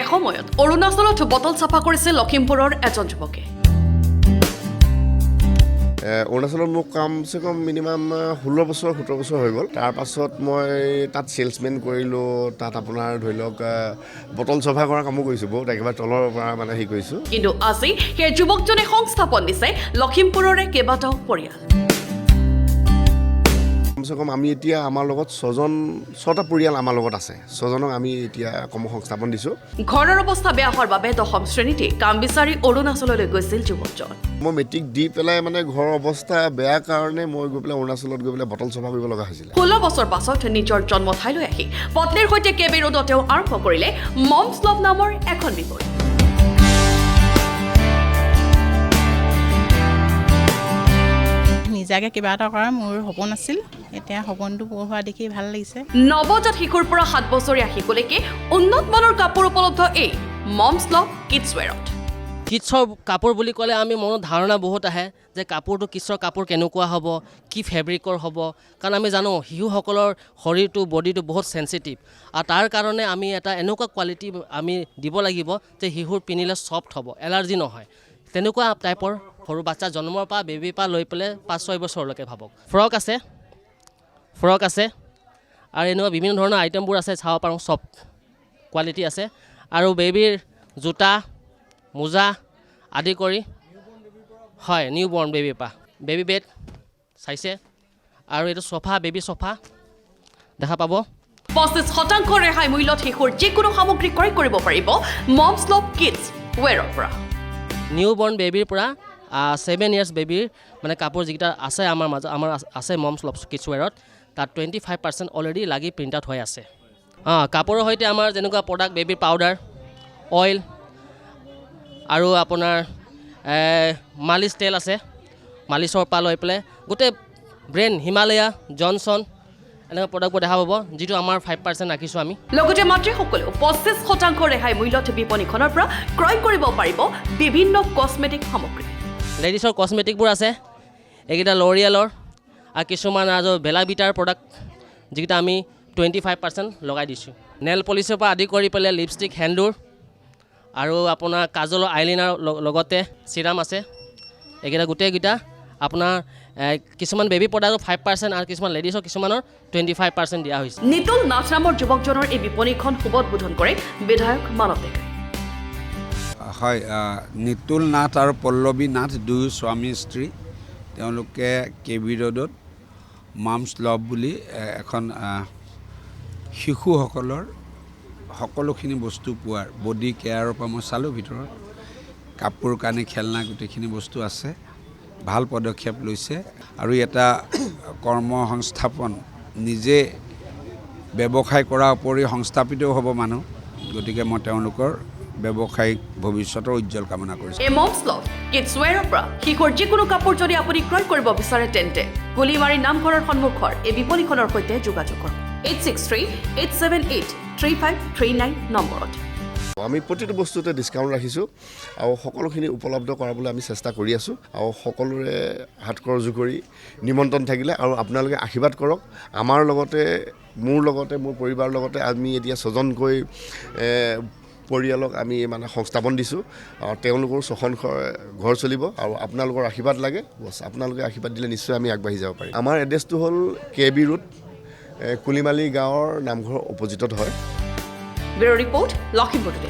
এসময়ত অৰুণাচলত বটল চাফা কৰিছিল লখিমপুৰৰ এজন যুৱকে। অৰুণাচলত মোৰ কমচে কম মিনিমাম 16 বছৰ 17 বছৰ হৈ গ'ল। তাৰপাছত মই তাত ছেলছমেন কৰিলোঁ, তাত আপোনাৰ ধৰি লওক বটল চফা কৰা কামো কৰিছোঁ, বহুত একেবাৰে তলৰ পৰা মানে হেৰি কৰিছোঁ। কিন্তু আজি সেই যুৱকজনে সংস্থাপন দিছে লখিমপুৰৰে কেইবাটাও পৰিয়াল। কমচে কম আমি এতিয়া আমাৰ লগত 6টা পৰিয়াল আমাৰ লগত আছে। 6জনক আমি এতিয়া কৰ্মসংস্থাপন দিছোঁ। ঘৰৰ অৱস্থা বেয়া হোৱাৰ বাবে 10ম শ্ৰেণীতে কাম বিচাৰি অৰুণাচললৈ গৈছিল যুৱকজন। মই মেট্ৰিক দি পেলাই মানে ঘৰৰ অৱস্থা বেয়া কাৰণে মই গৈ পেলাই অৰুণাচলত গৈ পেলাই বটল চফা কৰিব লগা হৈছিলে। 16 বছৰ পাছত নিজৰ জন্ম ঠাইলৈ আহি পত্নীৰ সৈতে কেবি ৰোডত তেওঁ আৰম্ভ কৰিলে মমছ লভ নামৰ এখন বিপণী। নিজাকে কিবা এটা কৰা মোৰ সপোন আছিল, এতিয়া সপোনটো পূৰ হোৱা দেখি ভাল লাগিছে। নৱজাত শিশুৰ পৰা 7 বছৰীয়া শিশুলৈকে উন্নত মানৰ কাপোৰ উপলব্ধ এই মমছ লভ কিডছ ৱেৰত। কিডছৰ কাপোৰ বুলি ক'লে আমি মনত ধাৰণা বহুত আহে যে কাপোৰটো কিডছৰ কাপোৰ কেনেকুৱা হ'ব, কি ফেব্ৰিকৰ হ'ব, কাৰণ আমি জানো শিশুসকলৰ শৰীৰটো বডিটো বহুত চেঞ্চিটিভ, আৰু তাৰ কাৰণে আমি এটা এনেকুৱা কোৱালিটি আমি দিব লাগিব যে শিশুৰ পিন্ধিলে ছফ্ট হ'ব, এলাৰ্জি নহয়। তেনেকুৱা টাইপৰ সৰু বাচ্চা জন্মৰ পৰা বেবীৰ পৰা লৈ পেলাই 5-6 বছৰলৈকে ভাবক। ফ্ৰক আছে আৰু এনেকুৱা বিভিন্ন ধৰণৰ আইটেমবোৰ আছে, চাব পাৰোঁ, চব কোৱালিটি আছে। আৰু বেবীৰ জোতা মোজা আদি কৰি, হয়, নিউ বৰ্ণ বেবীৰ পৰা বেবী বেড চাইছে, আৰু এইটো চফা, বেবী চফা দেখা পাব। 25% ৰেহাই মূল্যত শিশুৰ যিকোনো সামগ্ৰী ক্ৰয় কৰিব পাৰিব মমছ লভ কিডছ ৱেৰৰ পৰা। নিউ বৰ্ণ বেবীৰ পৰা 7 ইয়াৰ্ছ বেবীৰ মানে কাপোৰ যিকেইটা আছে আমাৰ আছে মমছ লভ কিডছ ৱেৰত, তাত 25% অলৰেডি লাগি প্ৰিণ্ট আউট হৈ আছে। কাপোৰৰ সৈতে আমাৰ যেনেকুৱা প্ৰডাক্ট বেবীৰ পাউডাৰ, অইল আৰু আপোনাৰ মালিছ তেল আছে, মালিছৰ পৰা লৈ পেলাই গোটেই ব্ৰেণ্ড হিমালয়া, জনছন এনেকুৱা প্ৰডাক্টবোৰ দেখা পাব, যিটো আমাৰ 5% ৰাখিছোঁ আমি। লগতে মাতৃসকলেও 25% ৰেহাই মূল্যত বিপণীখনৰ পৰা ক্ৰয় কৰিব পাৰিব বিভিন্ন কছমেটিক সামগ্ৰী। লেডিছৰ কছমেটিকবোৰ আছে, এইকেইটা লৰিয়েলৰ, আৰু কিছুমান আৰু বেলাবিটাৰ প্ৰডাক্ট যিকেইটা আমি 25% লগাই দিছোঁ। নেল পলিচৰ পৰা আদি কৰি পেলাই লিপষ্টিক, সেন্দুৰ আৰু আপোনাৰ কাজলৰ, আইলাইনাৰ লগতে চিৰাম আছে। এইকেইটা গোটেইকেইটা আপোনাৰ কিছুমান বেবী প্ৰডাক্টৰ 5% আৰু কিছুমান লেডিছৰ কিছুমানৰ 25% দিয়া হৈছে। নিতুল নাথ নামৰ যুৱকজনৰ এই বিপণীখন শুভোদ্বোধন কৰে বিধায়ক মানৱ ডেকাই। হয়, নিতুল নাথ আৰু পল্লৱী নাথ দুয়ো স্বামী স্ত্ৰী। তেওঁলোকে কেবি ৰোডত মমছ লভ বুলি এখন শিশুসকলৰ সকলোখিনি বস্তু পোৱাৰ, বডি কেয়াৰৰ পৰা মই চালোঁ, ভিতৰত কাপোৰ কানি খেলনা গোটেইখিনি বস্তু আছে। ভাল পদক্ষেপ লৈছে, আৰু এটা কৰ্মসংস্থাপন, নিজে ব্যৱসায় কৰাৰ উপৰি সংস্থাপিতও হ'ব মানুহ, গতিকে মই তেওঁলোকৰ ব্যৱসায়িক ভৱিষ্যতৰ উজ্জ্বল কামনা কৰিছোঁ। এই মমছ লভ কিডছ ৱেৰৰ পৰা শিশুৰ যিকোনো কাপোৰ যদি আপুনি ক্ৰয় কৰিব বিচাৰে তেন্তে গুলিমাৰী নামঘৰৰ সন্মুখৰ এই বিপণীখনৰ সৈতে যোগাযোগ কৰক 8638783539 নম্বৰত। আমি প্ৰতিটো বস্তুতে ডিছকাউণ্ট ৰাখিছোঁ, আৰু সকলোখিনি উপলব্ধ কৰাবলৈ আমি চেষ্টা কৰি আছোঁ, আৰু সকলোৰে হাত খৰচু কৰি নিমন্ত্ৰণ থাকিলে, আৰু আপোনালোকে আশীৰ্বাদ কৰক। আমাৰ লগতে মোৰ পৰিবাৰৰ লগতে আমি এতিয়া 6জনকৈ পৰিয়ালক আমি মানে সংস্থাপন দিছোঁ, আৰু তেওঁলোকৰ 6খন ঘৰ চলিব, আৰু আপোনালোকৰ আশীৰ্বাদ লাগে। আপোনালোকে আশীৰ্বাদ দিলে নিশ্চয় আমি আগবাঢ়ি যাব পাৰিম। আমাৰ এড্ৰেছটো হ'ল কেবি ৰোড, কুলিমালী গাঁৱৰ নামঘৰৰ অপজিটত হয়। Bureau report, Lakhimpur today.